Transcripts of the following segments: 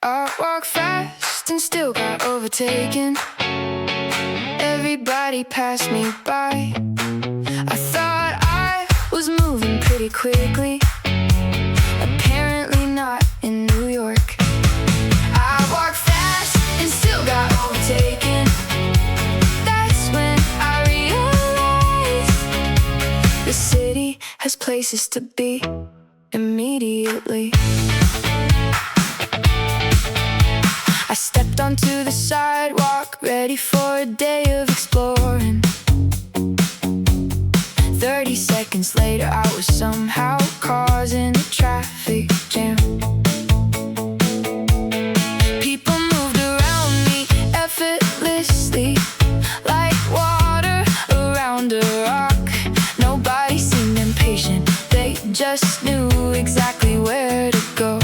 I walked fast and still got overtaken. Everybody passed me by. I thought I was moving pretty quickly. Apparently not in New York. I walked fast and still got overtaken. That's when I realized the city has places to be immediately. I stepped onto the sidewalk, ready for a day of exploring. 30 seconds later, I was somehow causing a traffic jam. People moved around me effortlessly, like water around a rock. Nobody seemed impatient, they just knew exactly where to go.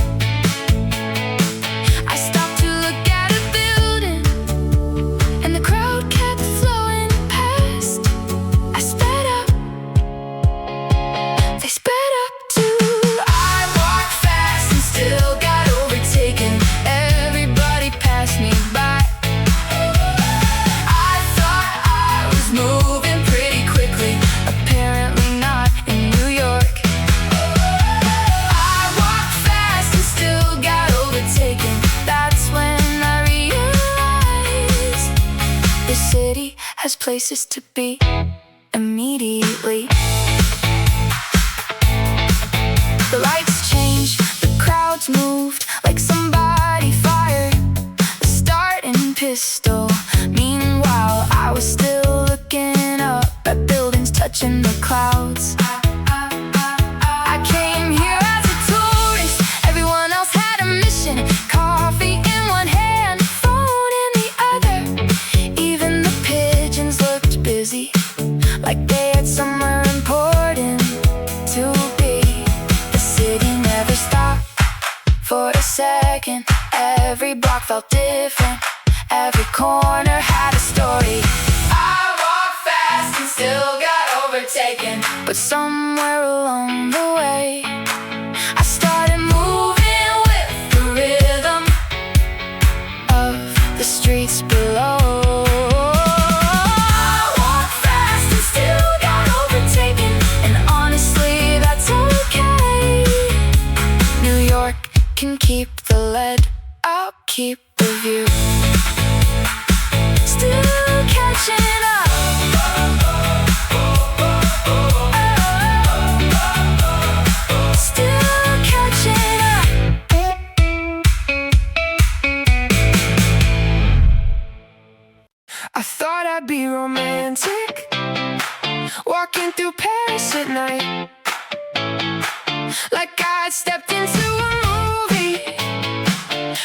Has places to be immediately. The lights changed, the crowds moved like somebody fired a starting pistol. Meanwhile, I was still looking up at buildings touching the clouds. I came here as a tourist, everyone else had a mission. Coffee in one hand, phone in the other. Even the looked busy, like they had somewhere important to be. The city never stopped for a second. Every block felt different, every corner had a story. I walked fast and still got overtaken, but somewhere along the way I started moving with the rhythm of the streets below. Can keep the lead, I'll keep the view. Still catching up. Still catching up. I thought I'd be romantic, walking through Paris at night, like I'd stepped into a movie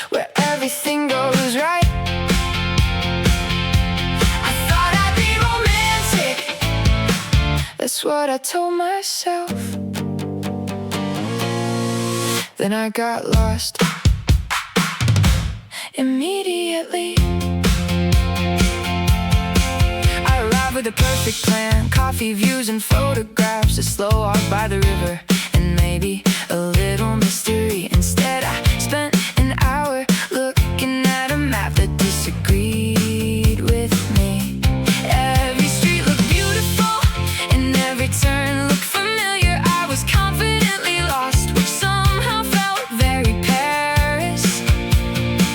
where everything goes right. I thought I'd be romantic, that's what I told myself. Then I got lost immediately. I arrived with a perfect plan, coffee, views, and photographs, a slow walk by the river, and maybe a little mystery. Instead, I spent an hour looking at a map that disagreed with me. Every street looked beautiful, and every turn looked familiar. I was confidently lost, which somehow felt very Paris.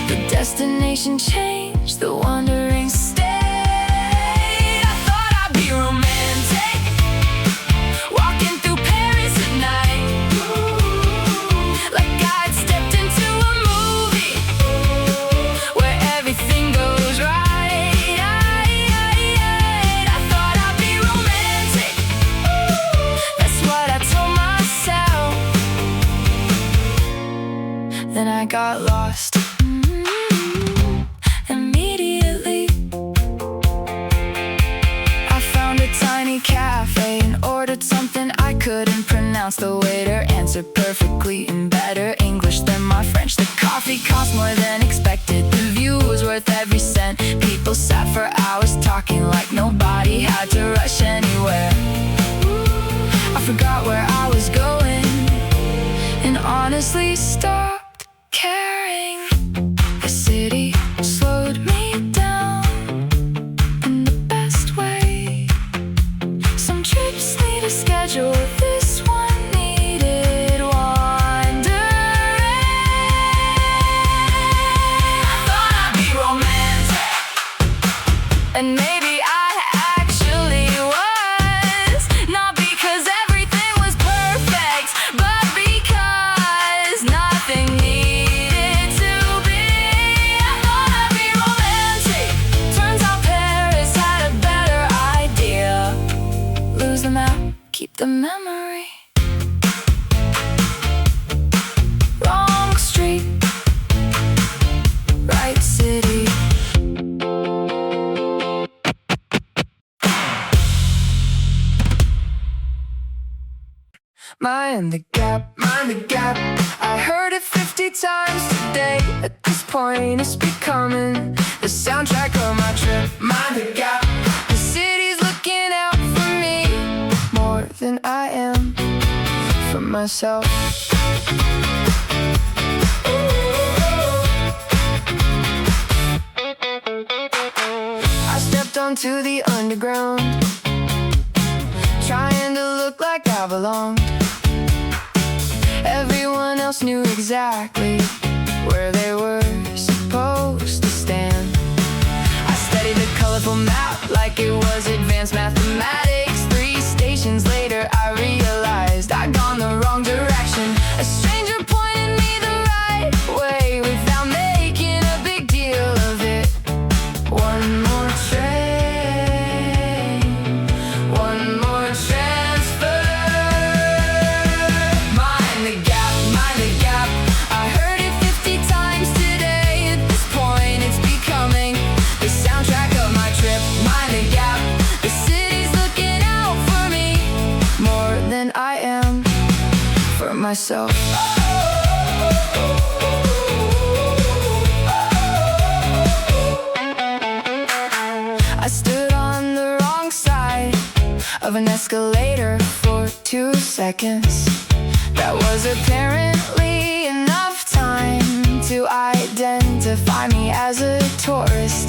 The destination changed, the wandering stayed. I thought I'd be romantic, walking through Paris at night, like I'd stepped into a movie where everything goes right. I thought I'd be romantic, that's what I told myself. Then I got lost immediately. I found a tiny cafe and ordered something I couldn't pronounce. The waiter answered perfectly in better English than my French. The coffee cost more than expected, the view was worth every cent. People sat for hours talking like nobody had to rush anywhere. I forgot where I was going and honestly stopped caring. And maybe I actually was, not because everything was perfect, but because nothing needed to be. I thought I'd be romantic, turns out Paris had a better idea. Lose the map, keep the memory. Wrong street, right city. Mind the gap, mind the gap. I heard it 50 times today. At this point it's becoming the soundtrack of my trip. Mind the gap. The city's looking out for me more than I am for myself. I stepped onto the underground, trying to look like I belonged. Everyone else knew exactly where they were supposed to stand. I studied the colorful map like it was advanced mathematics. 3 stations later I realized I'd gone the wrong direction. A stranger pointed me the right way without making a big deal of it. One more train, one more transfer. Mind the gap, mind the gap. I heard it 50 times today. At this point it's becoming the soundtrack of my trip. Mind the gap. The city's looking out for me more than I am for myself. I stood on the wrong side of an escalator for 2 seconds. That was apparently enough time to identify me as a tourist.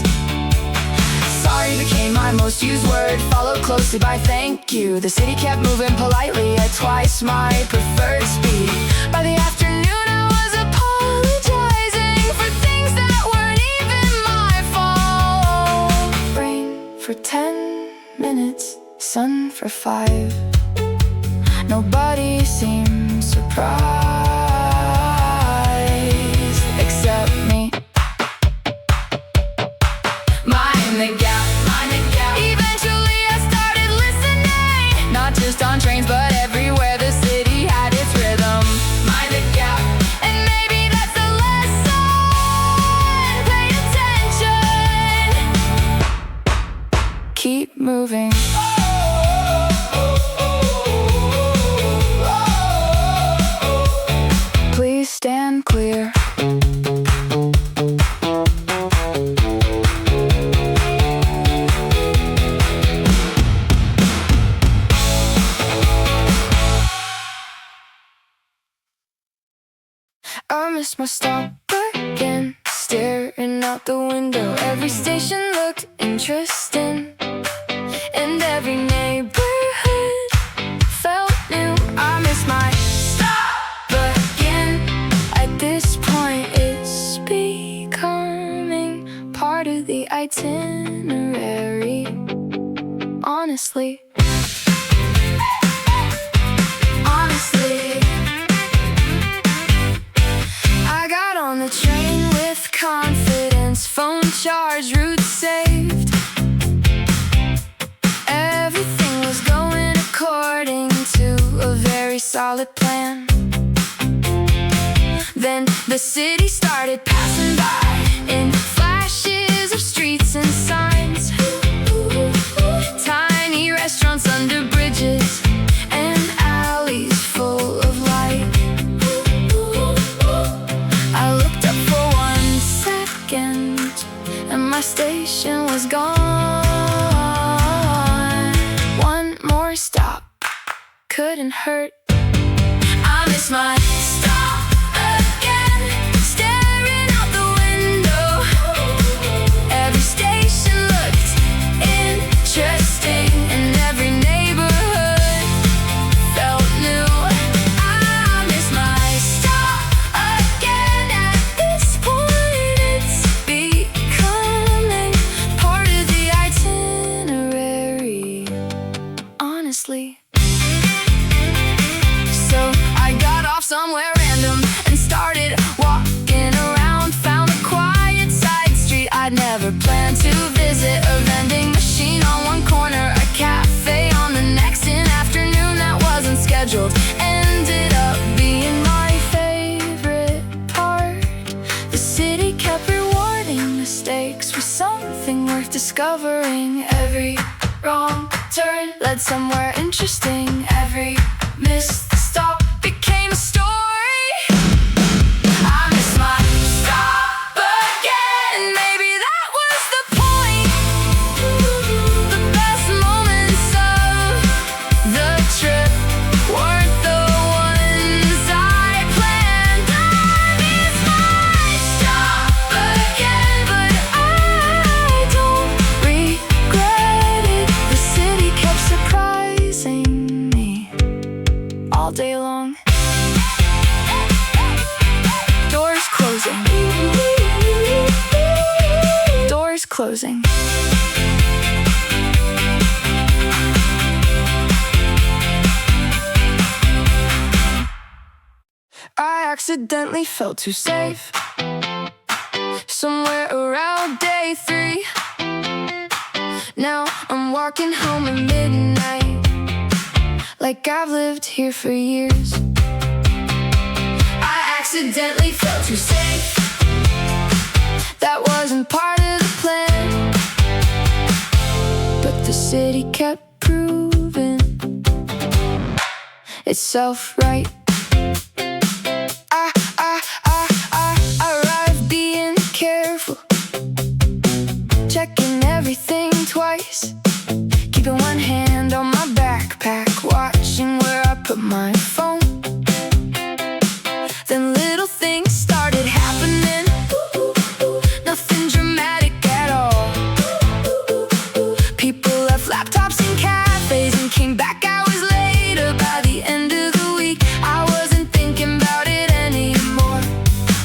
Sorry became my most used word, followed closely by thank you. The city kept moving politely at twice my preferred speed. By the afternoon I was apologizing for things that weren't even my fault. Rain for 10 minutes, sun for 5. Nobody seemed surprised except me. Mind the gap, mind the gap. Eventually I started listening, not just on trains but everywhere the city had its rhythm. Mind the gap, and maybe that's the lesson. Pay attention, keep moving. Please stand clear. I missed my stop again, staring out the window. Every station looked interesting, and every neighborhood felt new. I missed my stop again. At this point it's becoming part of the itinerary. Honestly, I got on the train with confidence, phone charged, route saved. Everything was going according to a very solid plan. Then the city started passing by in flashes of streets and signs. Tiny restaurants under bridges and alleys full of light. I looked up for 1 second and my station was gone. One more stop couldn't hurt. I miss my stop again, staring out the window. Every station looked interesting, and every neighborhood felt new. I miss my stop again. At this point it's becoming part of the itinerary. city kept rewarding mistakes with something worth discovering. Every wrong turn led somewhere interesting. Every missed stop became a story. I miss my stop again. Maybe that was the point. The best moments of the trip weren't the ones I planned. I miss my stop again, but I don't regret it. The city kept surprising me all day long. Doors closing. Doors closing. I accidentally felt too safe somewhere around day 3. Now I'm walking home at midnight like I've lived here for years. I accidentally felt too safe. That wasn't part of the plan, but the city kept proving itself right. I arrived being careful, checking everything twice, keeping one hand on my backpack, watching where I put my phone. Then little things started happening, nothing dramatic at all. People left laptops in cafes and came back hours later. By the end of the week, I wasn't thinking about it anymore.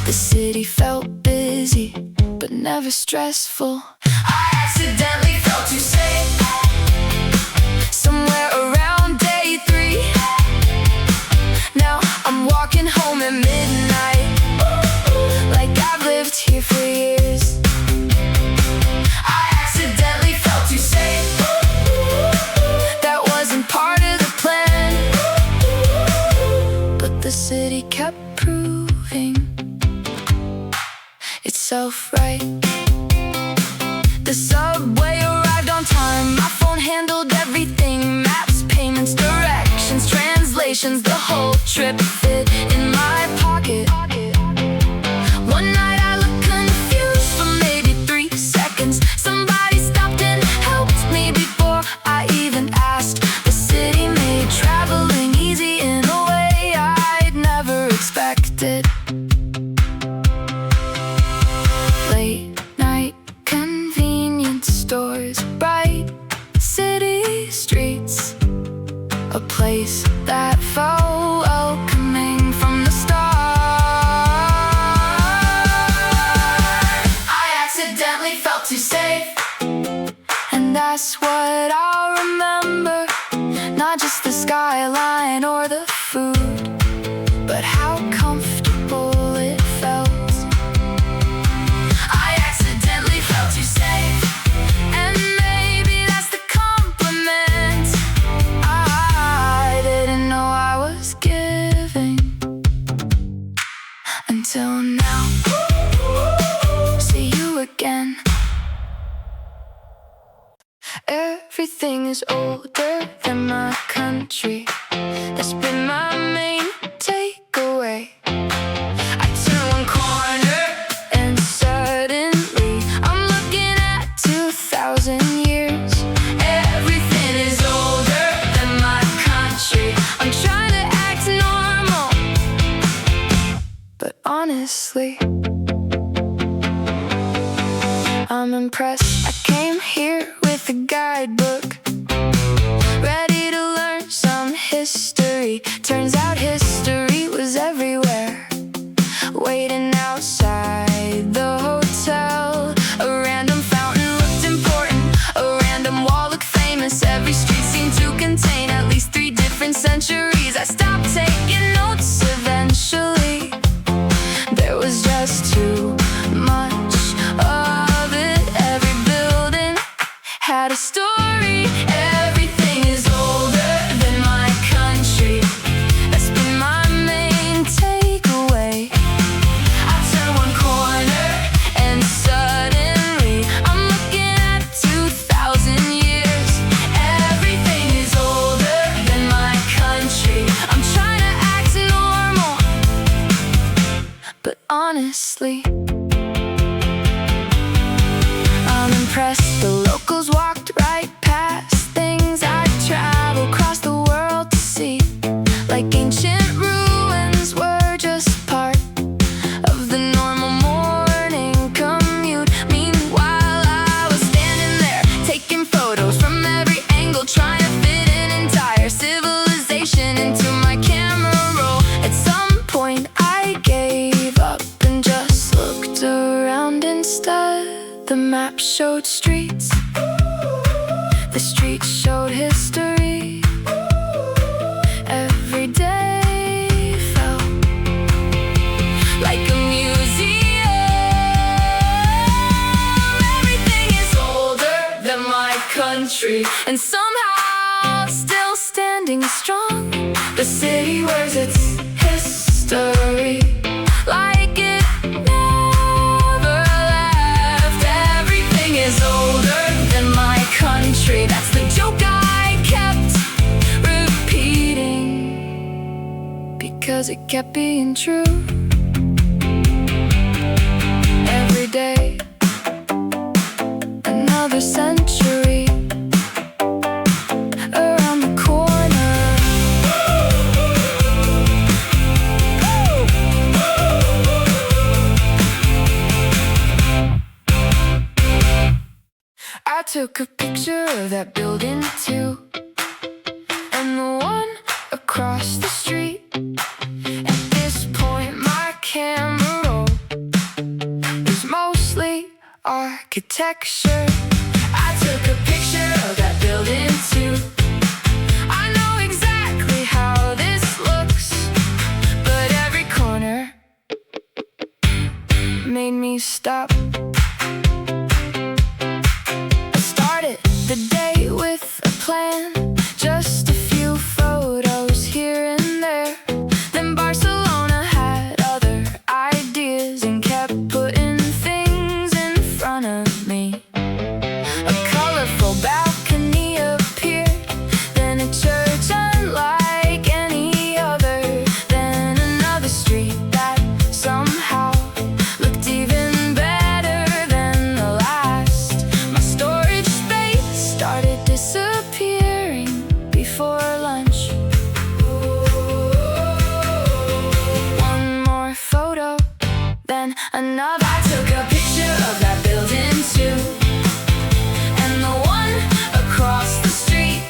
The city felt busy, but never stressful. I accidentally felt too safe somewhere around day 3. Now I'm walking home at midnight like I've lived here for years. I accidentally felt too safe. That wasn't part of the plan, but the city kept proving itself right. The subway arrived on time. My phone handled everything. Maps, payments, directions, translations. The whole trip fit in my pocket. One night I looked confused for maybe 3 seconds. Somebody stopped and helped me before I even asked. The city made traveling easy in a way I'd never expected. Late night convenience stores, bright city streets, a place that felt welcoming from the start. I accidentally felt too safe, and that's what I'll remember. Not just the skyline or the food, but how comfortable it felt. I accidentally felt too safe, and maybe that's the compliment I didn't know I was giving until now. See you again. Everything is older than my country. That's been my main takeaway. I turn one corner and suddenly I'm looking at 2,000 years. Everything is older than my country. I'm trying to act normal, but honestly, I'm impressed. I came here with a guidebook, ready to learn some history. Turns out history was everywhere, waiting outside the hotel. A random fountain looked important, a random wall looked famous. Every street seemed to contain at least 3 different centuries. I stopped taking notes eventually. There was just too much of it. Every building had a story. Everything is older than my country. That's been my impressed. The locals walked right past things I'd travel across the world to see, like ancient ruins were just part of the normal morning commute. Meanwhile, I was standing there taking photos from every angle, trying to fit an entire civilization into my camera roll. At some point I gave up and just looked around instead. The map showed streets, the streets showed history. Every day felt like a museum. Everything is older than my country, and somehow still standing strong. The city wears its history like it never left. Everything is older than my country. That's the joke I kept repeating, because it kept being true. Every day, another century around the corner. I took a picture of that building too, and the one across the street. At this point my camera roll is mostly architecture. I took a picture of that building too. I know exactly how this looks, but every corner made me stop. The day with a plan, just a few photos here and there. Then Barcelona had other ideas and kept putting things in front of me. A colorful balcony appeared, then a church unlike any other, then another street that somehow looked even better than the last. My storage started disappearing before lunch. One more photo, then another. I took a picture of that building too, and the one across the street.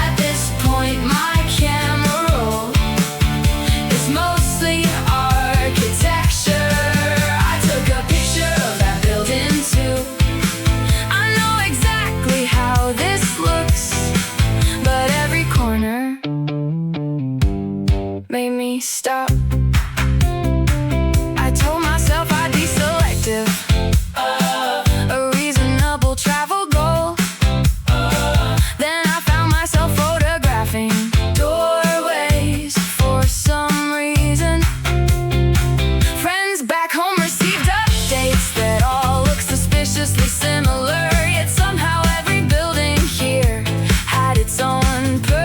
At this point my camera roll is mostly architecture. I took a picture of that building too. I know exactly how this looks, but every corner made me stop. I told myself I'd be selective, a reasonable travel goal. Then I found myself photographing doorways for some reason. Friends back home received updates that all look suspiciously similar, yet somehow every building here had its own personality.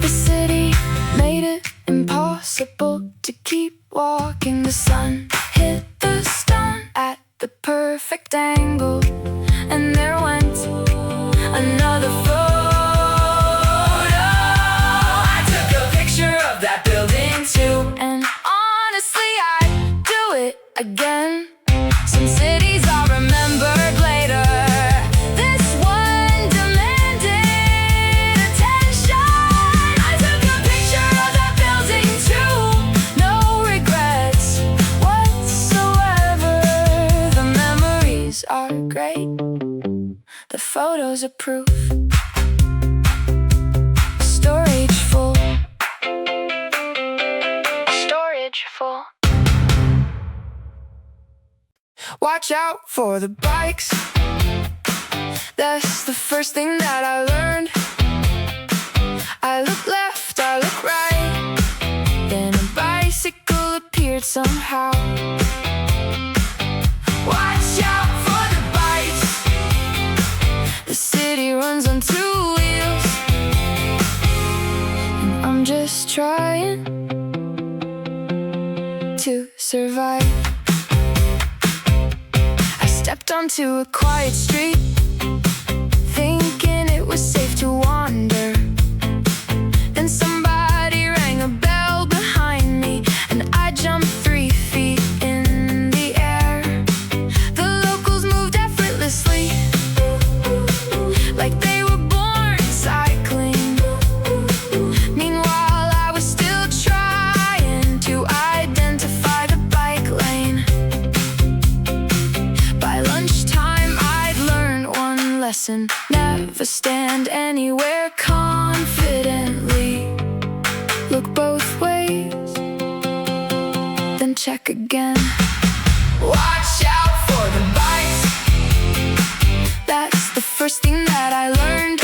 The city made it impossible to keep walking. The sun hit the stone at the perfect angle, and there went another photo. I took a picture of that building too, and honestly I'd do it again. Some cities are remembered later. This one demanded attention. I took a picture of that building too. No regrets whatsoever. The memories are great, the photos are proof. Storage full, storage full. Watch out for the bikes, that's the first thing that I learned. I look left, I look right, then a bicycle appeared somehow. Watch out for the bikes, the city runs on two wheels, and I'm just trying to survive. I stepped onto a quiet street, thinking it was safe to wander. Then somebody rang a bell behind me, and I jumped 3 feet in the air. The locals moved effortlessly, like they were born cycling. Meanwhile, I was still trying to identify the bike lane. By lunchtime, I'd learned one lesson: never stand anywhere confidently. Look both ways, then check again. Watch out for the bikes. That's the first thing that I learned.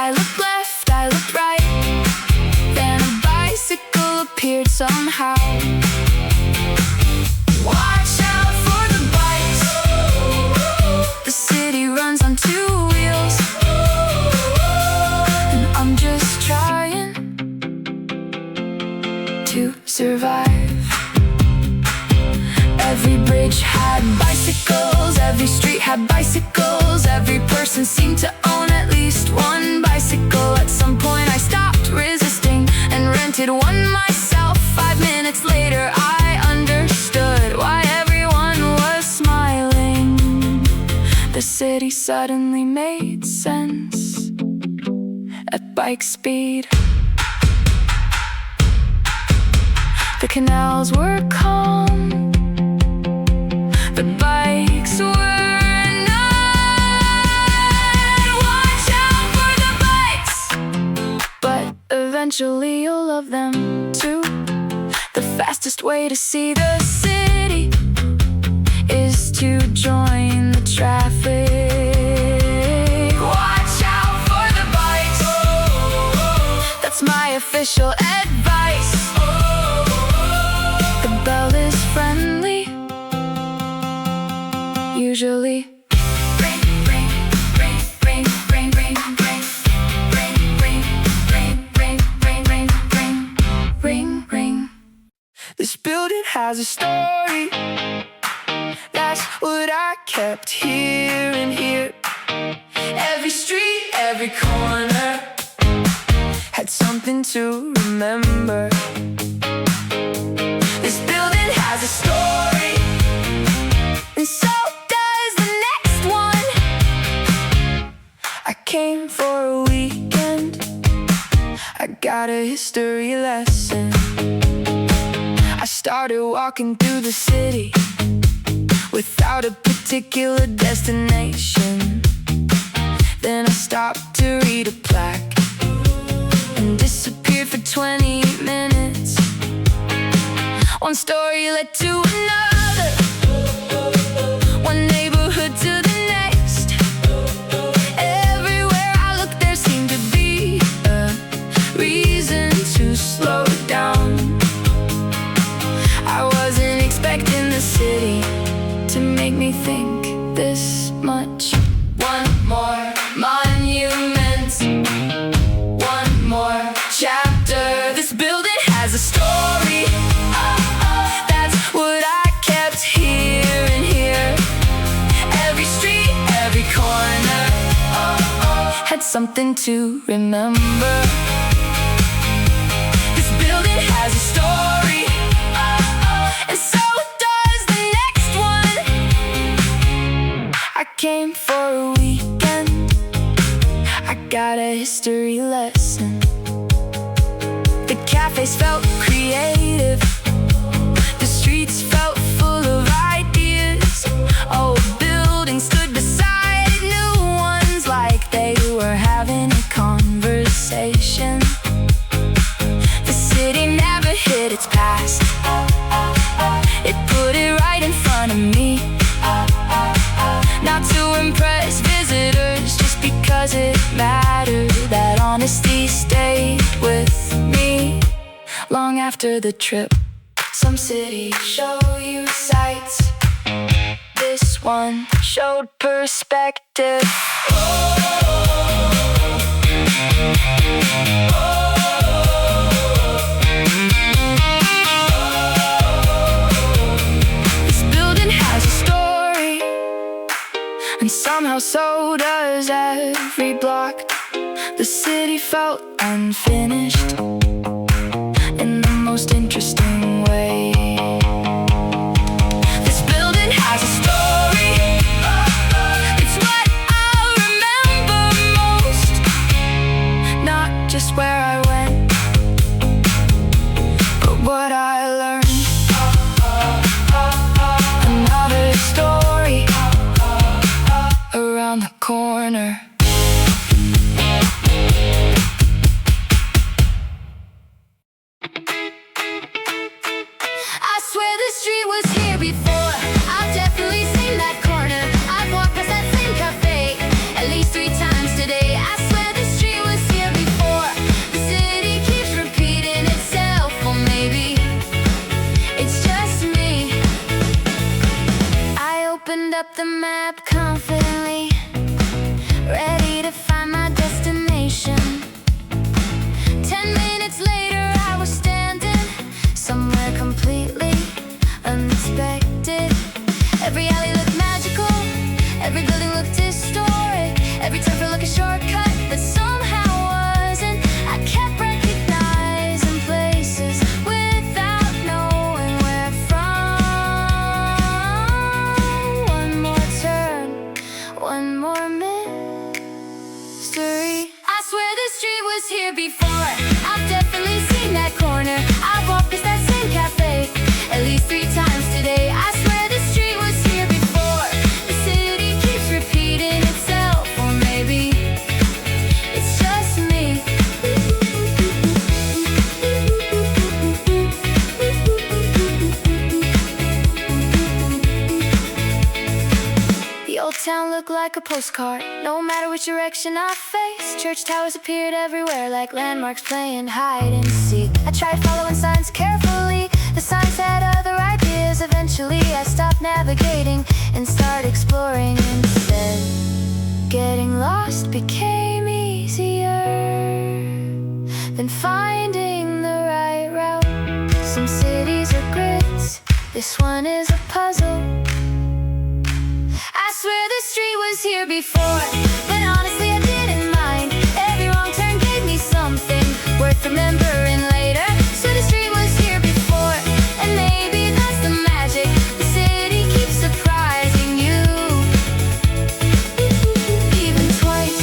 I looked left, I looked right, then a bicycle appeared somehow. Watch out for the bikes. The city runs on 2 wheels, and I'm just trying to survive. Every bridge had bicycles, every street had bicycles, every person seemed to own at least one bicycle. At some point I stopped resisting and rented one myself. 5 minutes later I understood why everyone was smiling. The city suddenly made sense at bike speed. The canals were calm, the bikes were not. Watch out for the bikes. But eventually you'll love them too. The fastest way to see the city is to join the traffic. Watch out for the bikes. That's my official advice. The bell is friendly, usually. Ring, ring, ring, ring, ring, ring, ring, ring, ring, ring, ring, ring, ring, ring, ring, ring. This building has a story. That's what I kept hearing here. Every street, every corner had something to remember. This building has a story, and so does the next one. I came for a weekend, I got a history lesson. I started walking through the city without a particular destination. Then I stopped to read a plaque and disappeared for 20 minutes. One story led to another, one neighborhood to the next. Everywhere I looked there seemed to be a reason to slow down. I wasn't expecting the city to make me think this much. One more monument, one more chapter. This building has a story. That's what I kept hearing here. Every street, every corner had something to remember. This building has a story, and so does the next one. I came for a weekend, I got a history lesson. The cafes felt creative, the streets felt full of ideas. Old buildings stood beside new ones like they were having a conversation. The city never hid its past, it put it right in front of me. Not to impress visitors, just because it mattered. That honesty stayed with me long after the trip. Some cities show you sights, this one showed perspective. somehow so does every block. The city felt unfinished in the most interesting way. This building has a story. It's what I remember most. Not just where I went, but what I learned. Another story around the corner. I swear this street was here before. I've definitely seen that corner. I've walked past that same cafe at least 3 times today. I swear this street was here before. The city keeps repeating itself, or maybe it's just me. I opened up the map confidently, ready to find my destination. 10 minutes later I was standing somewhere completely unexpected. Every alley looked magical, every building looked historic, every turn felt like a shortcut that somehow wasn't. I kept recognizing places without knowing where from. One more turn, one more mystery. I swear this street was here before. I've definitely seen that corner. I've walked past that same cafe at least 3 times today. I swear this street was here before. The city keeps repeating itself, or maybe it's just me. The old town looked like a postcard, no matter which direction I faced. Church towers appeared everywhere like landmarks playing hide and seek. I tried following signs carefully, the signs had other ideas. Eventually I stopped navigating and started exploring instead. Getting lost became easier than finding the right route. Some cities are grids, this one is a puzzle. I swear the street was here before, but honestly I didn't mind. Every wrong turn gave me something worth remembering later. So the street was here before, and maybe that's the magic. The city keeps surprising you, even twice.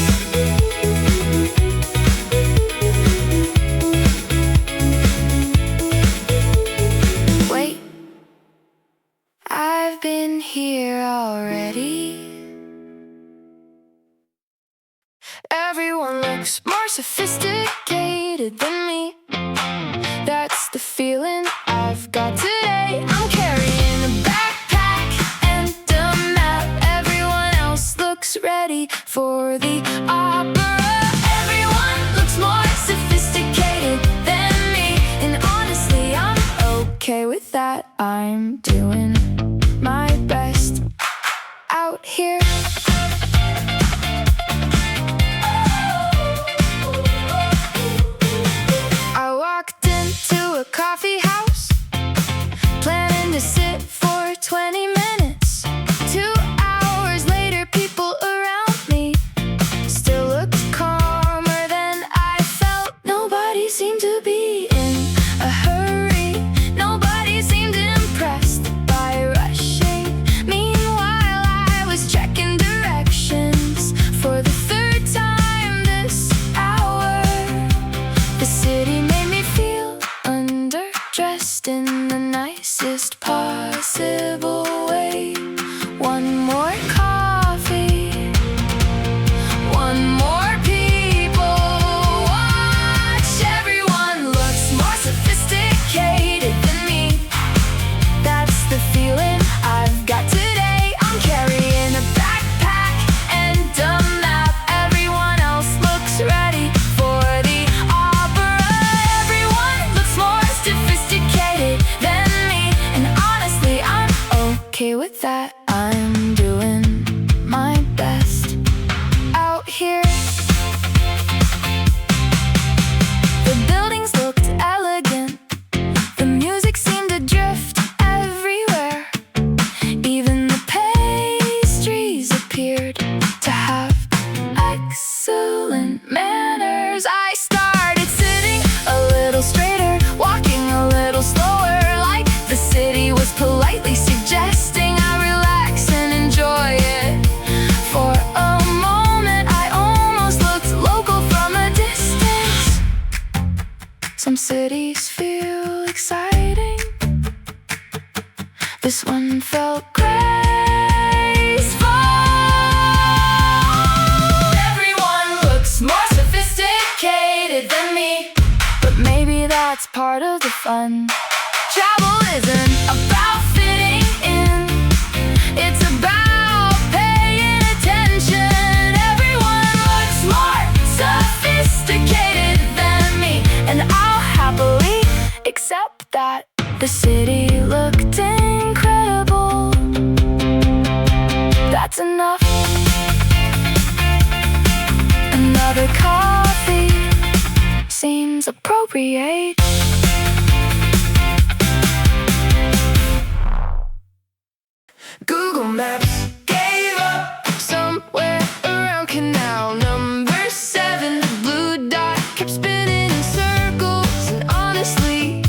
Wait, I've been here already. Everyone looks more sophisticated than me. That's the feeling I've got today. I'm carrying a backpack and a map. Everyone else looks ready for the opera. Everyone looks more sophisticated than me, and honestly I'm okay with that. I'm doing my best out here. I walked into a coffee house, planning to sit for 20 minutes. 2 hours later, people around me still looked calmer than I felt. Nobody seemed to be in a hurry. Nobody seemed impressed by rushing. Meanwhile, I was checking directions for the 3rd time this hour. The city made me feel underdressed in the nicest possible way. One more coffee, one more people watch. Everyone looks more sophisticated than me. That's the feeling I've got today. I'm carrying a backpack and a map. Everyone else looks ready for the opera. Everyone looks more sophisticated cities feel exciting. This one felt graceful. Everyone looks more sophisticated than me, but maybe that's part of the fun. Travel isn't about fitting in, it's about paying attention. Everyone looks more sophisticated than me, and I'll happily accept that. The city looked incredible. That's enough. Another coffee seems appropriate. Google Maps gave up somewhere around canal number 7. The blue dot kept spinning in circles, and honestly,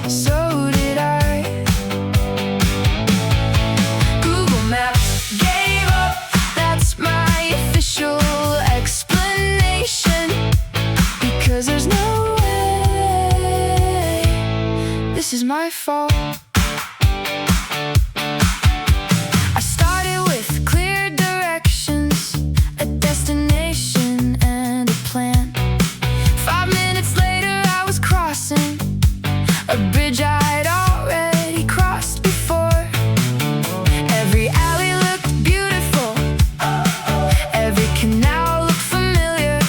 so did I. Google Maps gave up, that's my official explanation, because there's no way this is my fault. A bridge I'd already crossed before. Every alley looked beautiful, every canal looked familiar.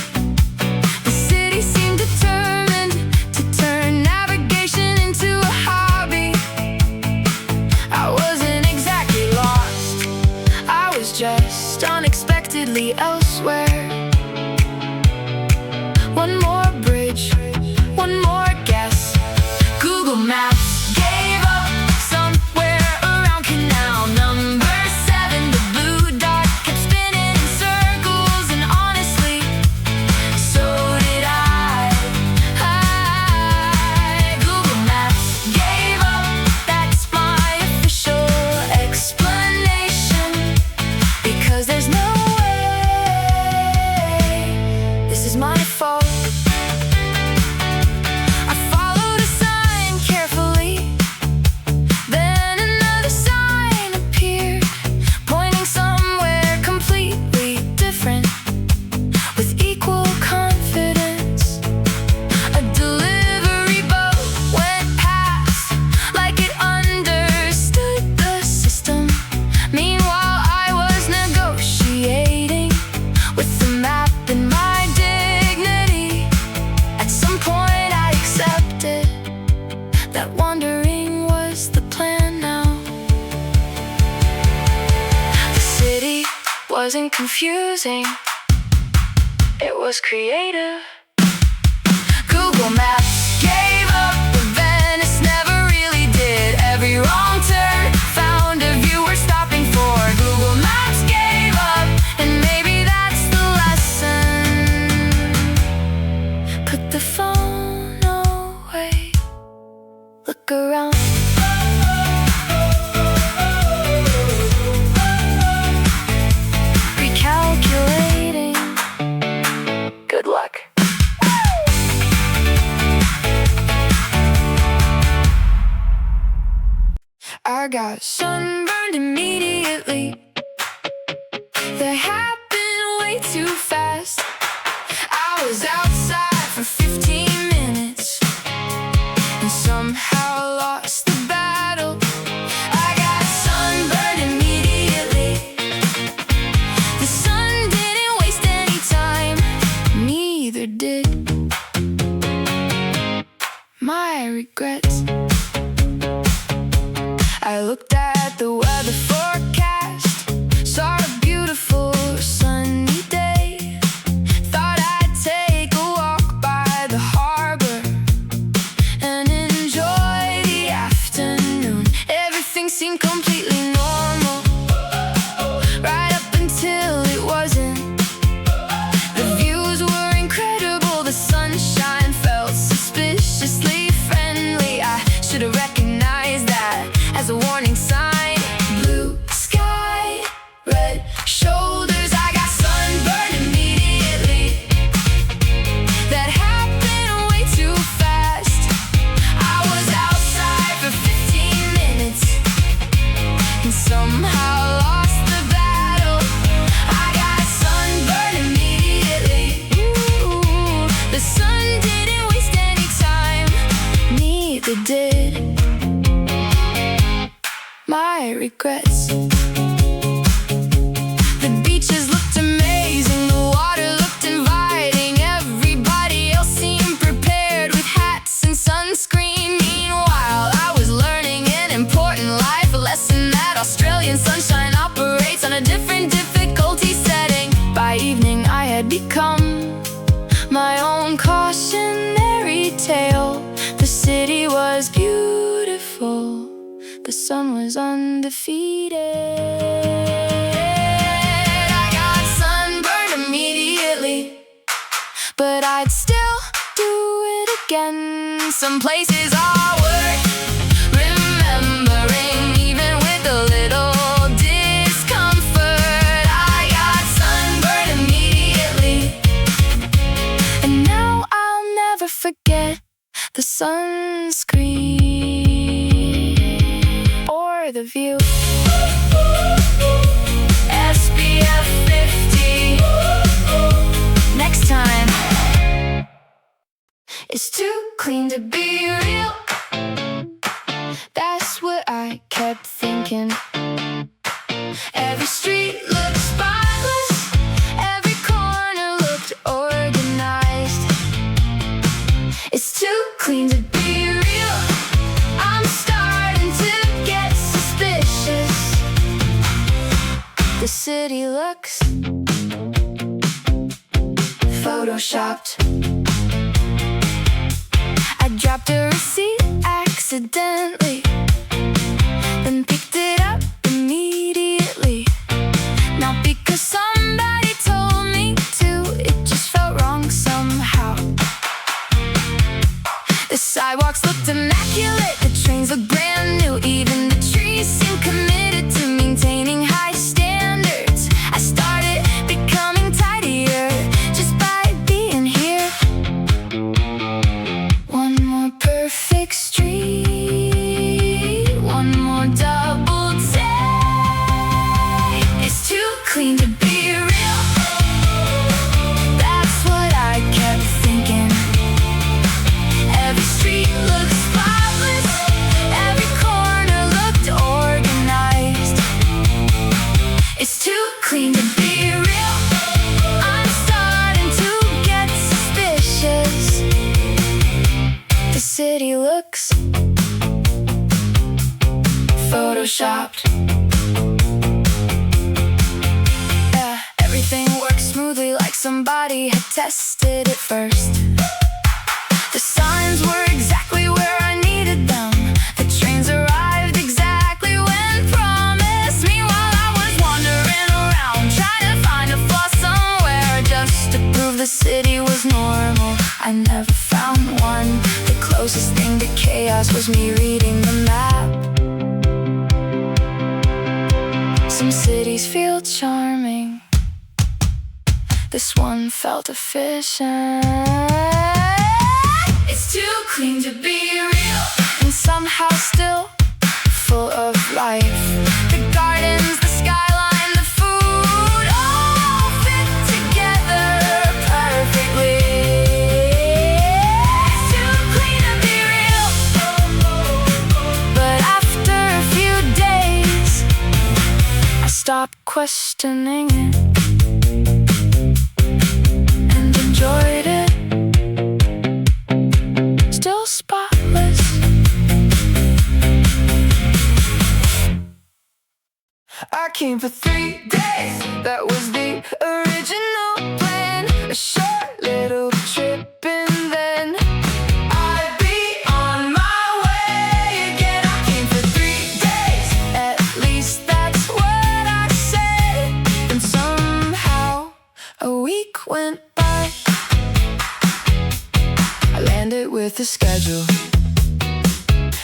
The city seemed determined to turn navigation into a hobby. I wasn't exactly lost, I was just unexpectedly elsewhere. One more bridge, one more guess. Google Maps gave up somewhere around canal number 7. The blue dot kept spinning in circles, and honestly, so did I. Google Maps gave up, that's my official explanation, because there's no way this is my fault. Wasn't confusing, it was creative. Google Maps gave up, but Venice never really did. Every wrong turn found a view we're stopping for. Google Maps gave up, and maybe that's the lesson. Put the phone away, look around. Good luck. I got sunburned immediately. That happened way too fast. I was outside for 15 minutes and somehow lost the battle. I got sunburned immediately. The sun didn't waste any time, neither did my regrets. I looked at the weather forecast, saw a beautiful sunny day. Thought I'd take a walk by the harbor and enjoy the afternoon. Everything seemed completely normal, right up until it wasn't. The views were incredible, the sunshine felt suspiciously friendly. I should have recognized that as a warning sign. Blue they did. My regrets. The beaches looked amazing, the water looked inviting. Everybody else seemed prepared with hats and sunscreen. Meanwhile, I was learning an important life lesson that Australian sunshine operates on a different difficulty setting. By evening, I had become my own cautionary tale. The city was beautiful, the sun was undefeated. I got sunburned immediately, but I'd still do it again. Some places are worth remembering, even with a little discomfort. I got sunburned immediately, and now I'll never forget the sunscreen or the view. SPF 50. Next time. It's too clean to be real. That's what I kept thinking. Every street looked spotless, every corner looked organized. It's too clean to be real. I'm starting to get suspicious. The city looks photoshopped. I dropped a receipt accidentally, then picked it up immediately. Not because somebody told me to, it just felt wrong somehow. The sidewalks looked immaculate, the trains looked brand new. Even the trees seemed committed to maintaining high standards. I started becoming tidier just by being here. One more perfect street, one more double take. It's too clean to be real. That's what I kept thinking. Every street looked spotless, every corner looked organized. It's too clean to be real. I'm starting to get suspicious. The city looks photoshopped. Everything works smoothly like somebody had tested it first. The signs were exactly where I needed them. The trains arrived exactly when promised. Meanwhile, I was wandering around trying to find a flaw somewhere, just to prove the city was normal. I never found one. The closest thing to chaos was me reading the map. Some cities feel charming, this one felt efficient. It's too clean to be real, and somehow still full of life. The gardens, the skyline, the food all fit together perfectly. It's too clean to be real, but after a few days I stopped questioning it and enjoyed it. Still spotless. I came for 3 days, that was the original plan. A short little trip and then I'd be on my way again. I came for 3 days, at least that's what I said. And somehow a week went by. I landed with a schedule,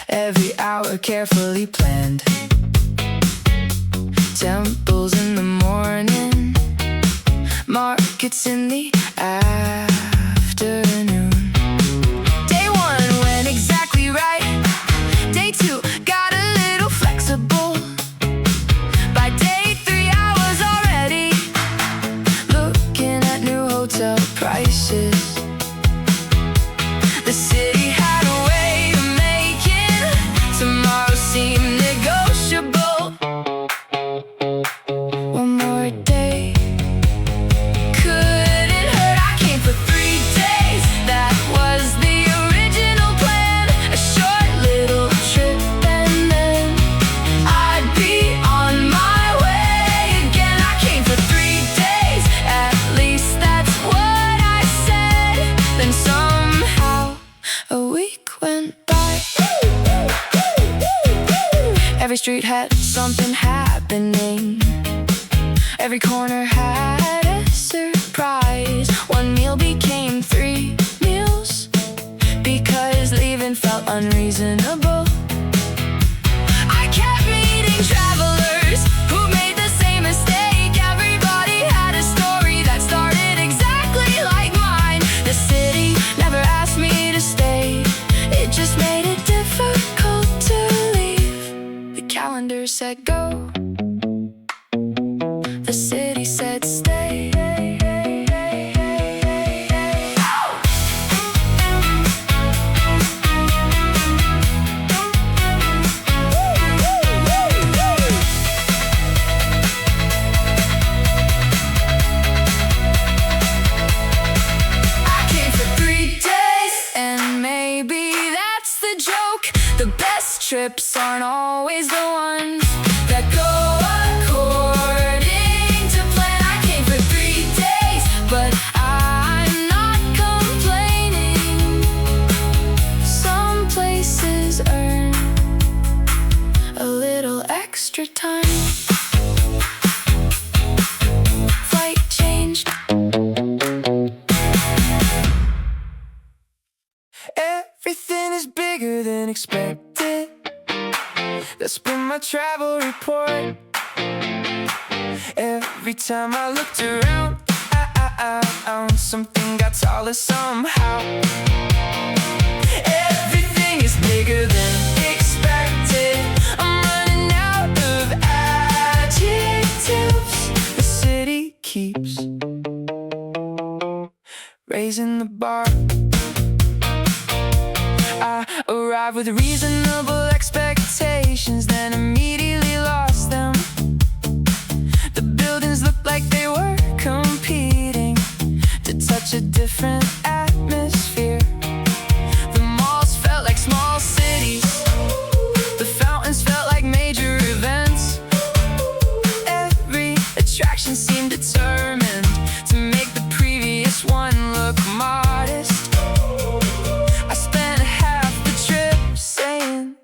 every hour carefully planned. Temples in the morning, markets in the afternoon. Day 1 went exactly right. Day 2 got a little flexible. By day 3 I was already looking at new hotel prices. The city had a way of making street had something happening. Every corner had a surprise. One meal became 3 meals because leaving felt unreasonable. I kept meeting travelers who made the same mistake. Everybody had a story that started exactly like mine. The city never asked me to stay, it just made it difficult to leave. The calendar said go, the city said stay. The best trips aren't always the ones that go according to plan. I came for 3 days, but I'm not complaining. Some places earn a little extra time. Flight changed. Everything is bigger than expected. That's been my travel report. Every time I looked around, I found something got taller somehow. Everything is bigger than expected. I'm running out of adjectives. The city keeps raising the bar. I arrived with reasonable expectations, then immediately lost them. The buildings looked like they were competing to touch a different atmosphere. The malls felt like small cities. The fountains felt like major events. Every attraction seemed determined to make the previous one look modest.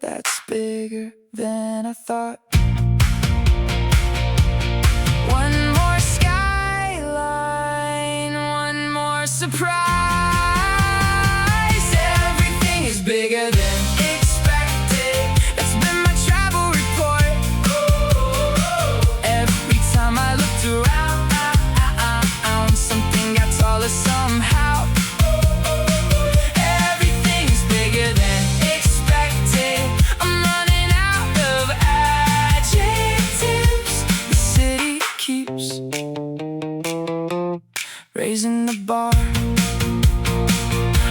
That's bigger than I thought. One more skyline, one more surprise. Everything is bigger than expected. That's been my travel report. Every time I looked around, something got taller somehow. Everything is bigger than raising the bar.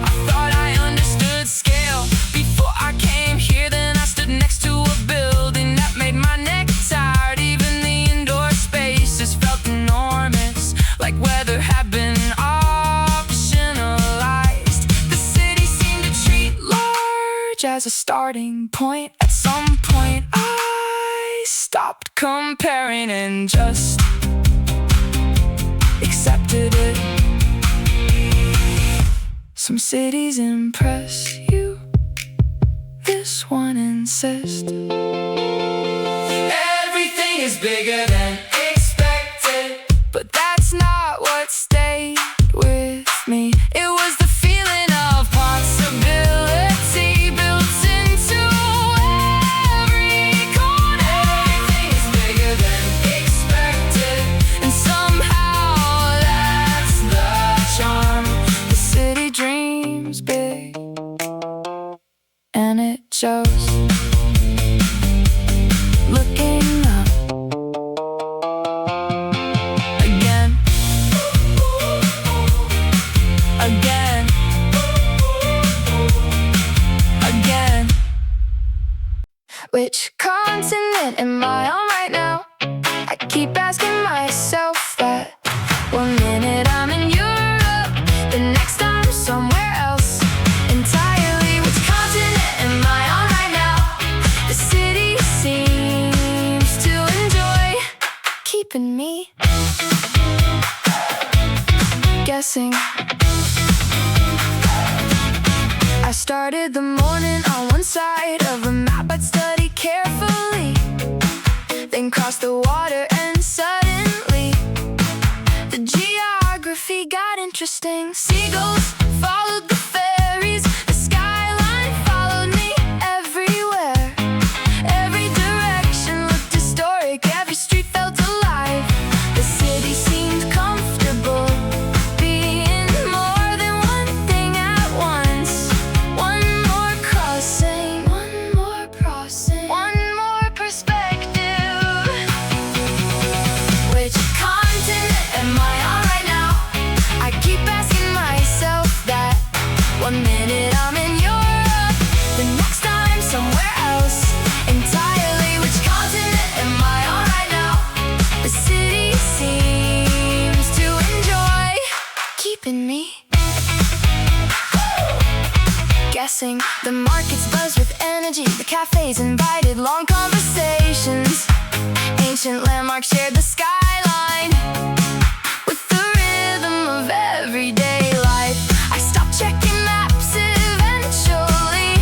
I thought I understood scale before I came here. Then I stood next to a building that made my neck tired. Even the indoor spaces felt enormous, like weather had been optionalized. The city seemed to treat large as a starting point. At some point I stopped comparing and just accepted it. Some cities impress you, this one insists. Everything is bigger than expected, but that's not what stayed with me. It was the feeling of possibility built into every corner. Everything is bigger than expected, and somehow that's the charm. The city dreams big, and it shows. Looking up again, again, again. Which continent am I on right now? I keep asking myself that. One minute I'm in Europe, the next I'm somewhere else entirely. Which continent am I on right now? The city seems to enjoy keeping me guessing. I started the morning on one side of a map I'd study carefully. across the water, and suddenly the geography got interesting. Seagulls followed the ferries, the skyline followed me everywhere. Every direction looked historic, every street felt alive. The city seemed comfortable, being more than one thing at once. One more crossing, one more crossing, one more perspective. Which continent am I on right now? I keep asking myself that. One minute I'm in Europe, the next I'm somewhere else entirely. Which continent am I on right now? The city seems to enjoy keeping me guessing. The markets buzz with energy, the cafes invited long conversations. Ancient landmarks shared the skyline with the rhythm of everyday life. I stopped checking maps eventually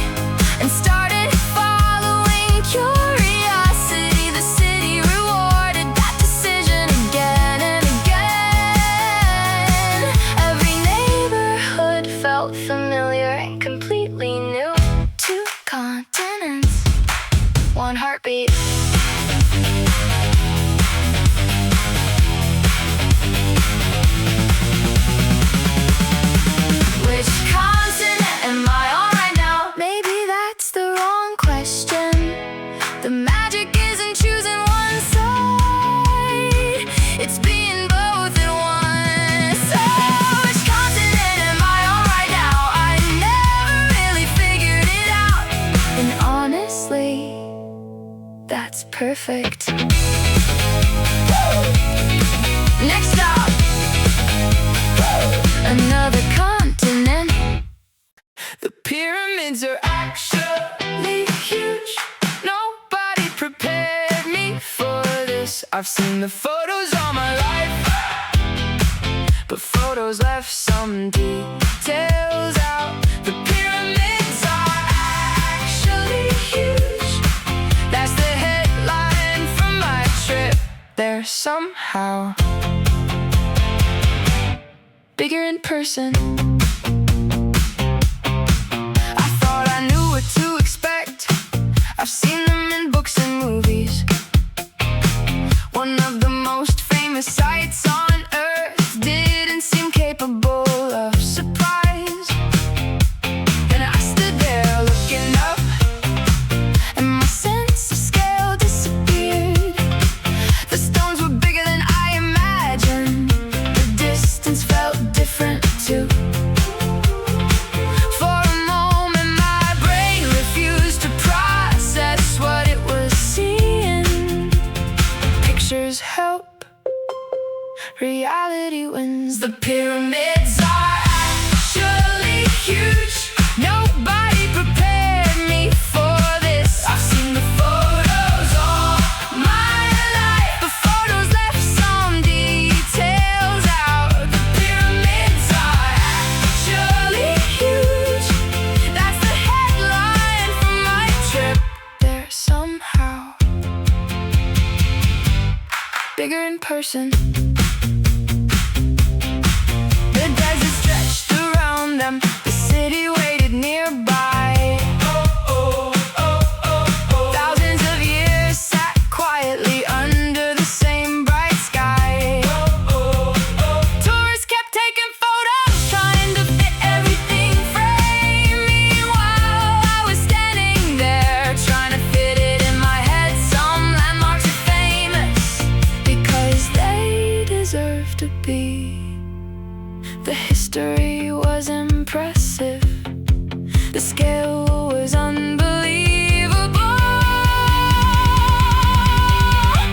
and started following curiosity. The city rewarded that decision again and again. Every neighborhood felt familiar and completely new. Two continents, one heartbeat. Which continent am I on right now? Maybe that's the wrong question. The magic isn't choosing one side, it's being both at once. So which continent am I on right now? I never really figured it out, and honestly, that's perfect. Next stop, another continent. The pyramids are actually huge. Nobody prepared me for this. I've seen the photos all my life, but photos left some details out. The pyramids are actually huge. That's the headline from my trip there. Somehow bigger in person. I thought I knew what to expect. I've seen them in books and movies. One of the most famous sights on earth didn't seem capable of surprise. Then I stood there looking up, and my sense of scale disappeared. The stones were bigger than I imagined. The distance felt different too. For a moment my brain refused to process what it was seeing. Pictures help, reality wins. The pyramids are actually huge. Nobody prepared me for this. I've seen the photos all my life, the photos left some details out. The pyramids are actually huge. That's the headline from my trip there. Somehow bigger in person. The desert stretched around them, the city waited nearby. Thousands of years sat quietly under the same bright sky. Tourists kept taking photos, trying to fit everything framed. Meanwhile, I was standing there, trying to fit it in my head. Some landmarks are famous because they deserve to be. The history was impressive, the scale was unbelievable.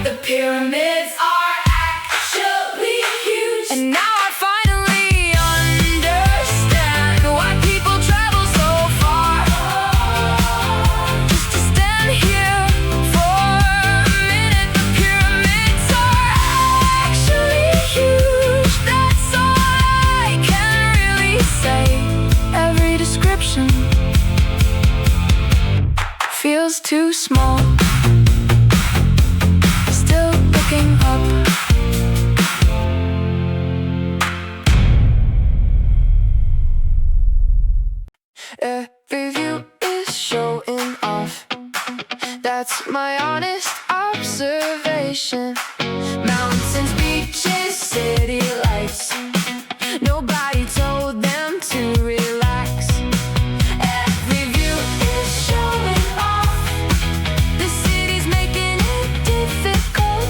The pyramids are actually huge, and now I finally understand why people travel so far just to stand here for a minute. The pyramids are actually huge. That's all I can really say. Every description feels too small. Still That's my honest observation. Mountains, beaches, city lights. Nobody told them to relax. Every view is showing off. The city's making it difficult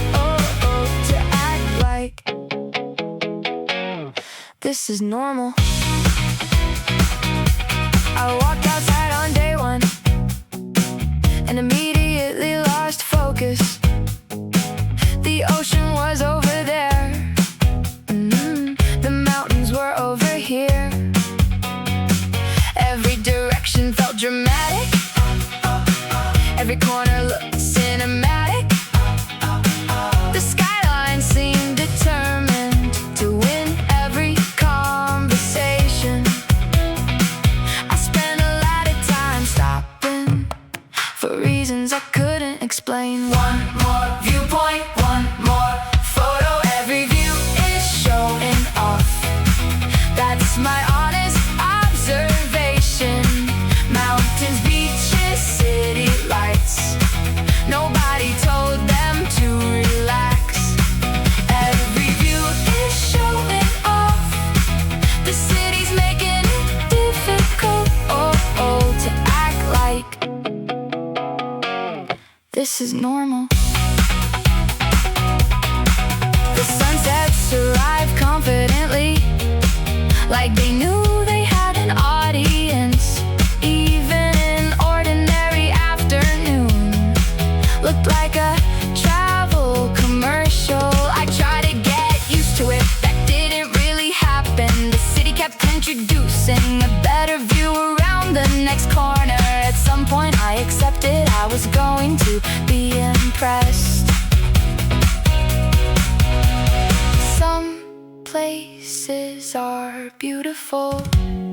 to act like this is normal. I walked outside on day one and immediately lost focus. The ocean was over there, the mountains were over here. Every direction felt dramatic, every corner looked cinematic. The skyline seemed determined to win every conversation. I spent a lot of time stopping for reasons I couldn't explain. One more viewpoint, one more photo. Every view is showing off. That's my honest observation. Mountains, beaches, city lights. Nobody told them to relax. Every view is showing off. The city's making it difficult to act like this is normal. The sunsets arrive confidently, like they knew they had an audience. Even an ordinary afternoon looked like a travel commercial. I tried to get used to it, that didn't really happen. The city kept introducing a better view around the next corner. At some point I accepted I was going to be impressed. Some places are beautiful,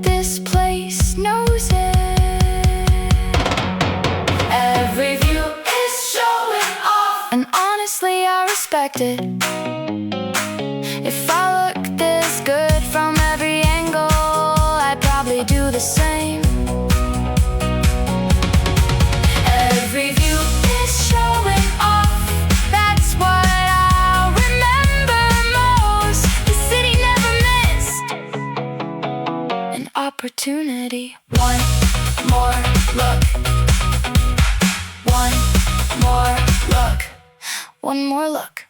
this place knows it. Every view is showing off, and honestly I respect it. If I look this good from every angle, I'd probably do the same. Every view is showing off. That's what I'll remember most. The city never missed an opportunity. One more look. One more look. One more look.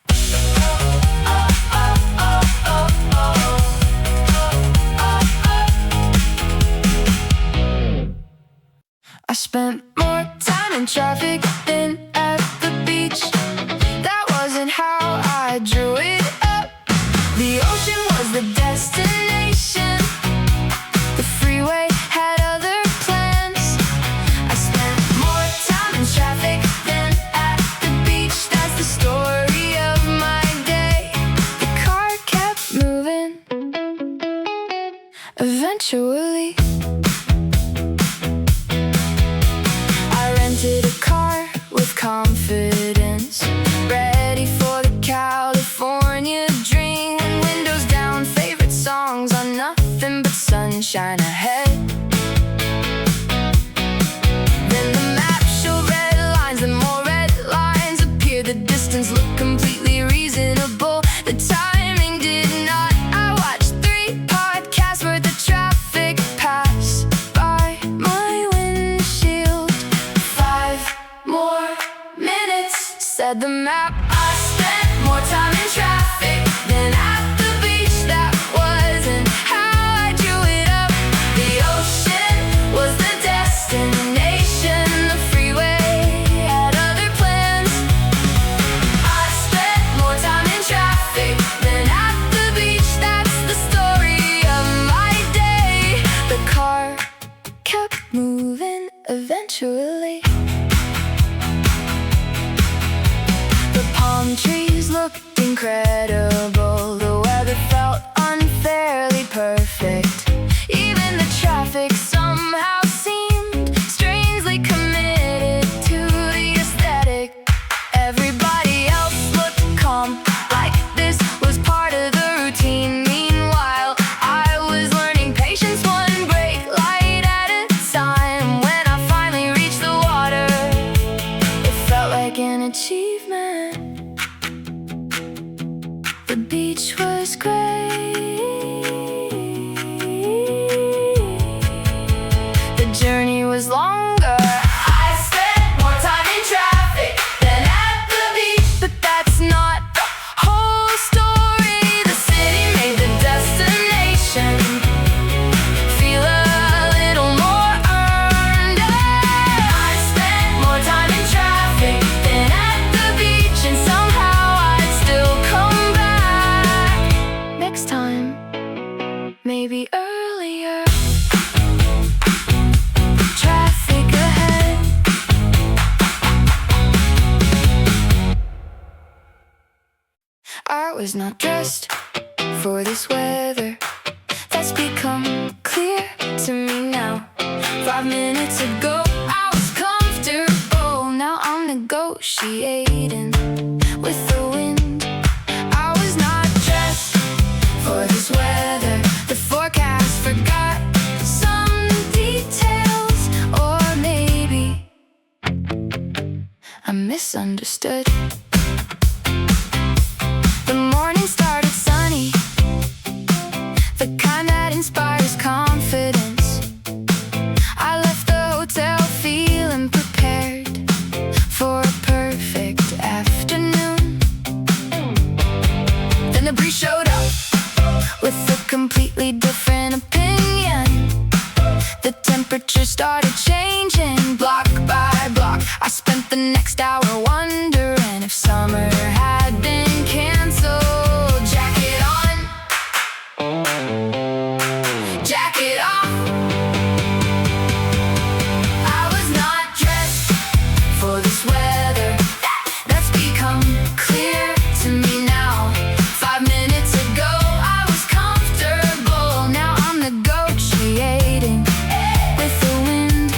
I spent more time in traffic than at the beach. That wasn't how I drew it up. The ocean was the destination. The freeway had other plans. I spent more time in traffic than at the beach. That's the story of my day. The car kept moving. Eventually a car with confidence, ready for the California dream. Windows down, favorite songs on nothing but sunshine ahead. Then the map showed red lines, and more red lines appeared. The distance looked completely reasonable. The timing did not. I watched 3 podcasts worth of traffic pass by my windshield. 5 more minutes, said the map. I spent more time in traffic than at the beach. That wasn't how I drew it up. The ocean was the destination. The freeway had other plans. I spent more time in traffic than at the beach. That's the story of my day. The car kept moving eventually. The palm trees looked incredible. The weather felt unfairly perfect. Even the traffic somehow seemed strangely committed to the aesthetic. Everybody else looked calm, like this was part of the routine. Meanwhile, I was learning patience, one brake light at a time. When I finally reached the water, it felt beach was great. The journey was longer. I spent more time in traffic than at the beach. But that's not the whole story. The city made the destination feel a little more earned. I spent more time in traffic than at the beach, and somehow I'd still come back next time, maybe earlier. Traffic ahead. I was not dressed for this weather. That's become clear to me now. 5 minutes ago I was comfortable. Now I'm negotiating with the wind. I was not dressed for this weather. The forecast forgot some details, or maybe I misunderstood. The morning started sunny, the kind that inspires confidence. I left the hotel feeling prepared for a perfect afternoon. Then the breeze showed up with a completely different opinion. The temperature started changing block by block. I spent the next hour wondering if summer had been canceled. Jacket on, jacket off. I was not dressed for this weather. That's become clear to me now. 5 minutes ago I was comfortable. Now I'm negotiating with the wind.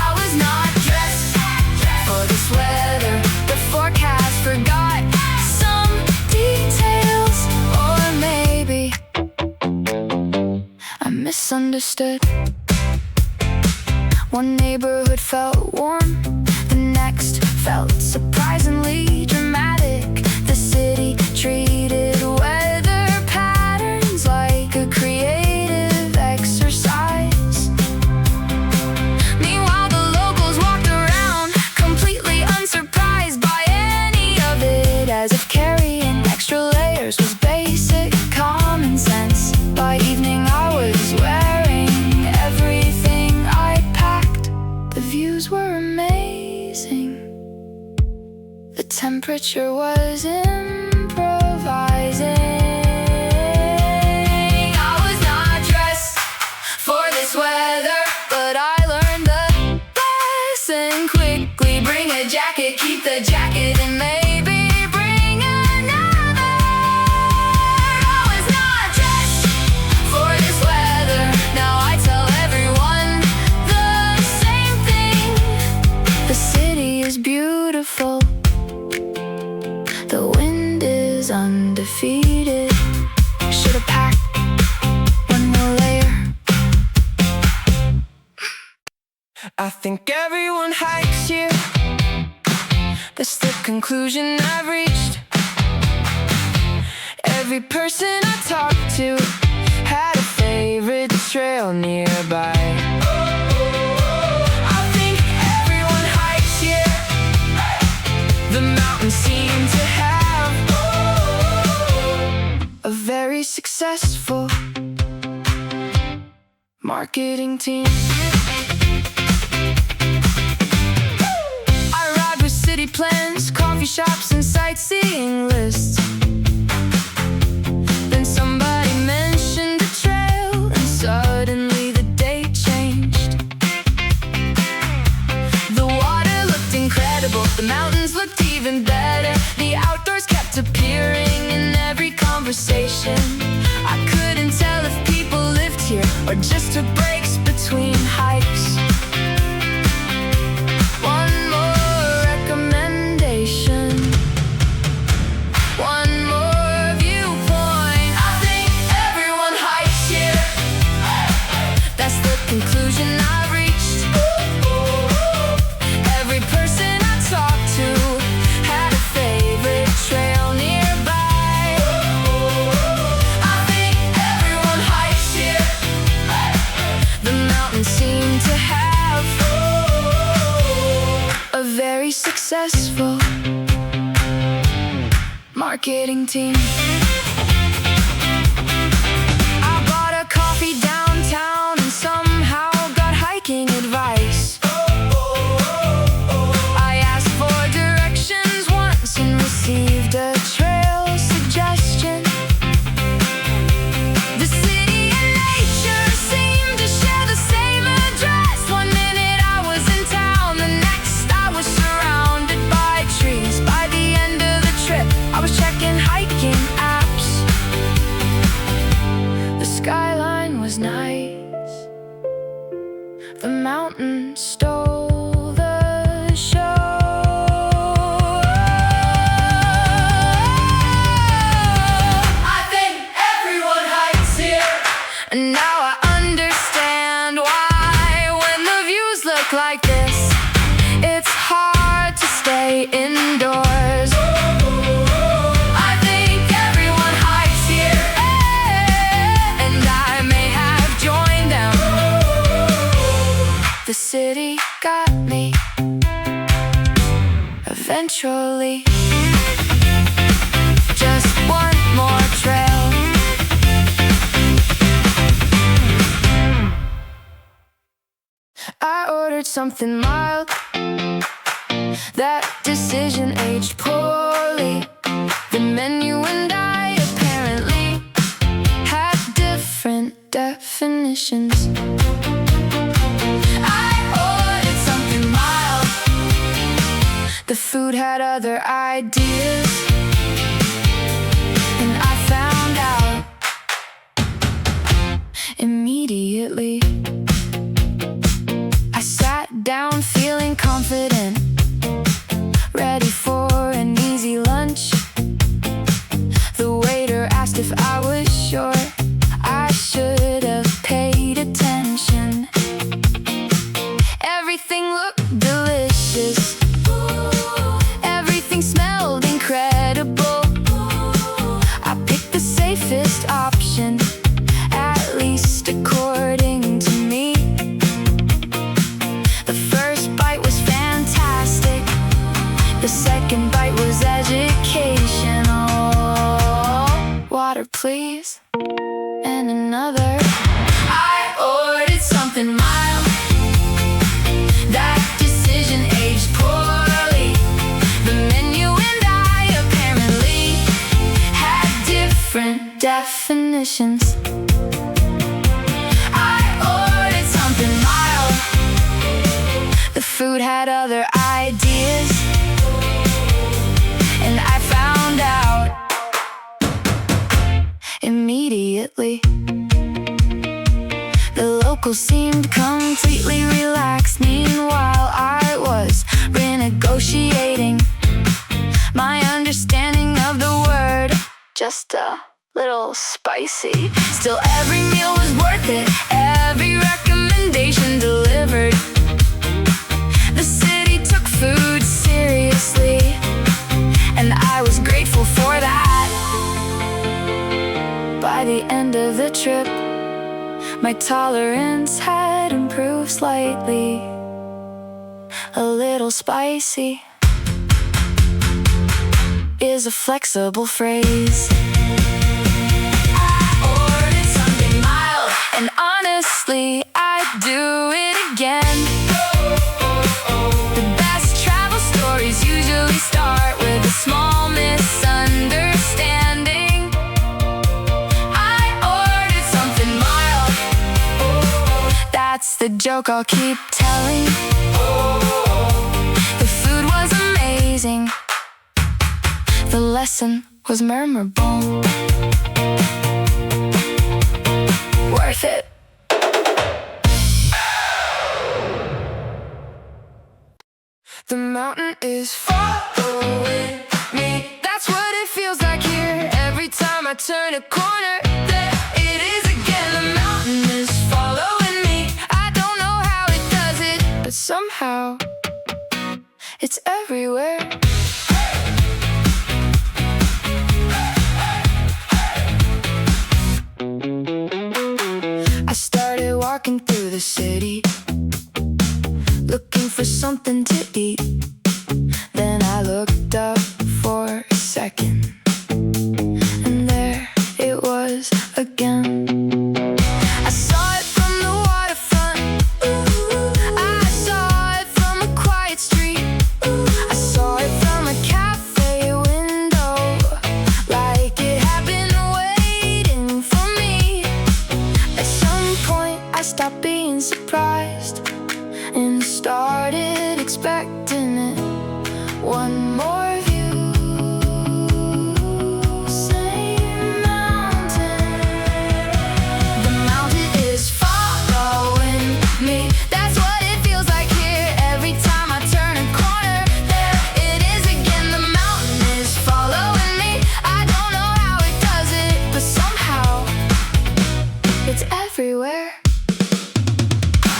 I was not dressed for this weather. The forecast forgot some details, or maybe I misunderstood. One neighborhood felt warm, the next felt surprisingly dramatic. The city treated weather patterns like a creative exercise. Meanwhile, the locals walked around completely unsurprised by any of it, as if carrying extra layers was basic common sense. By evening I was wearing everything I packed. The views were amazing. The temperature was improvising. I was not dressed for this weather, but I learned the lesson quickly. Bring a jacket, keep the jacket, and maybe bring another. I was not dressed for this weather. Now I tell everyone the same thing. The city is beautiful. The wind is undefeated. Should've packed one more layer. I think everyone hikes here. That's the conclusion I've reached. Every person I talked to had a favorite trail nearby. I think everyone hikes here. The mountains seem to have a very successful marketing team. I ride with city plans, coffee shops, and sightseeing lists. Then somebody mentioned a trail, and suddenly the day changed. The water looked incredible, the mountains looked even better. The outdoors kept appearing in every conversation. I couldn't tell if people lived here or just took breaks between hikes. One more recommendation, one more viewpoint. I think everyone hikes here. That's the conclusion I've reached. Every person I talked to had a favorite trail nearby. very successful marketing team. I bought a coffee downtown and somehow got hiking advice. I asked for directions once and received a trail suggestion. The city and nature seemed to share the same address. One minute I was in town, the next I was surrounded by trees. By the end of the trip, I was checking hiking apps. The skyline was nice. The mountain stole the show. I think everyone hikes here, and now I understand why when the views look like this, it's hard to stay indoors. I think everyone hikes here, and I may have joined them. The city got me eventually. Just one more trail. I ordered something mild. That decision aged poorly. The menu and I apparently had different definitions. I ordered something mild. The food had other ideas, and I found out immediately. I sat down feeling confident, ready for an easy lunch. The waiter asked if I was sure. I should have paid attention. Everything looked delicious. Everything smelled incredible. I picked the safest option, at least according to me. The first bite was fantastic. The second bite was educational. Water, please. And another. I ordered something mild. That decision aged poorly. The menu and I apparently had different definitions. I ordered something mild. The food had other ideas, and I found out immediately. The locals seemed completely relaxed. Meanwhile, I was renegotiating my understanding of the word. Just a little spicy. Still, every meal was worth it. Every recommendation delivered. The city took food seriously, and I was grateful for that. By the end of the trip, my tolerance had improved slightly. A little spicy is a flexible phrase. I ordered something mild, and honestly, I'd do it again. The best travel stories usually start with a small misunderstanding. I ordered something mild. That's the joke I'll keep telling. The food was amazing. The lesson was memorable. Worth it. The mountain is following me. That's what it feels like here. Every time I turn a corner, there it is again. The mountain is following me. I don't know how it does it, but somehow it's everywhere. I started walking through the city, looking for something to eat. expecting it. One more view, same mountain. The mountain is following me. That's what it feels like here. Every time I turn a corner, there it is again. The mountain is following me. I don't know how it does it, but somehow it's everywhere.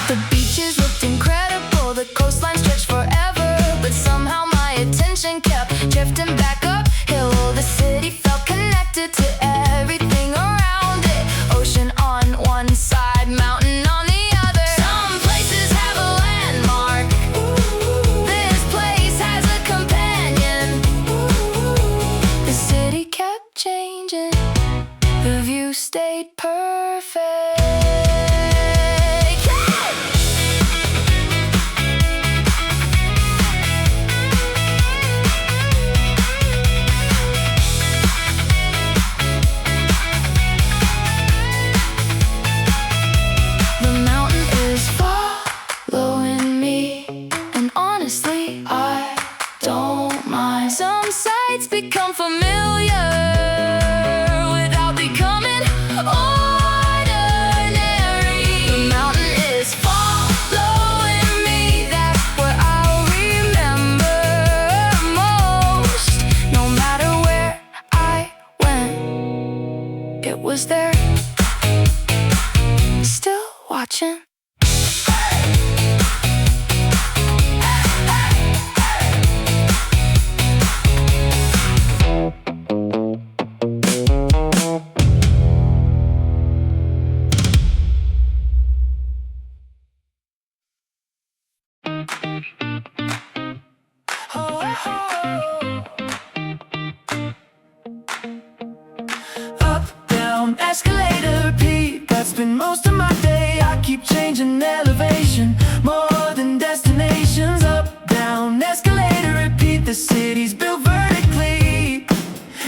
The beaches looked incredible, the coastline stretched forever, but somehow my attention kept drifting back uphill. The city felt connected to everything around it. Ocean on one side, mountain on the other. Some places have a landmark. This place has a companion. The city kept changing. The view stayed perfect. Become familiar without becoming ordinary. The mountain is following me. That's what I'll remember most. No matter where I went, it was there, still watching. Up, down, escalator, repeat. That's been most of my day. I keep changing elevation, more than destinations. Up, down, escalator, repeat. The city's built vertically,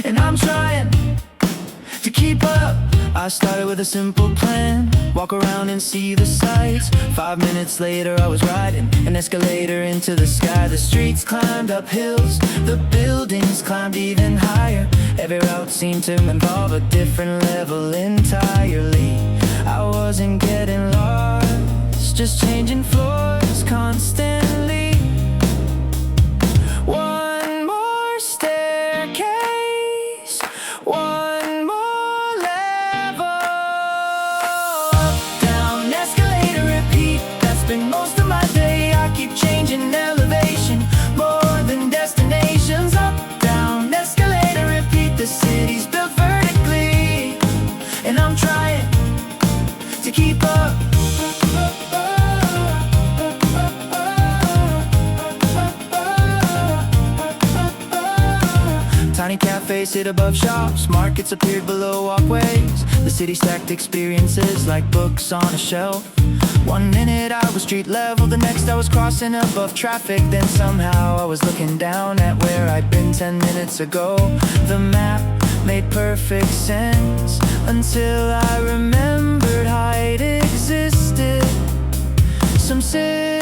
and I'm trying to keep up. I started with a simple plan, walk around and see the sights. 5 minutes later I was riding an escalator into the sky. The streets climbed up hills, the buildings climbed even higher. Every route seemed to involve a different level entirely. I wasn't getting lost, just changing floors constantly. One more staircase, one more level. Up, down, escalator, repeat. That's been most of my day. I keep changing elevation, more than destinations. Up, down, escalator, repeat. The city's built vertically, and I'm trying to keep up. Tiny cafes sit above shops, markets appeared below walkways. The city stacked experiences like books on a shelf. 1 minute I was street level, the next I was crossing above traffic. Then somehow I was looking down at where I'd been 10 minutes ago. The map made perfect sense until I remembered height existed. Some cities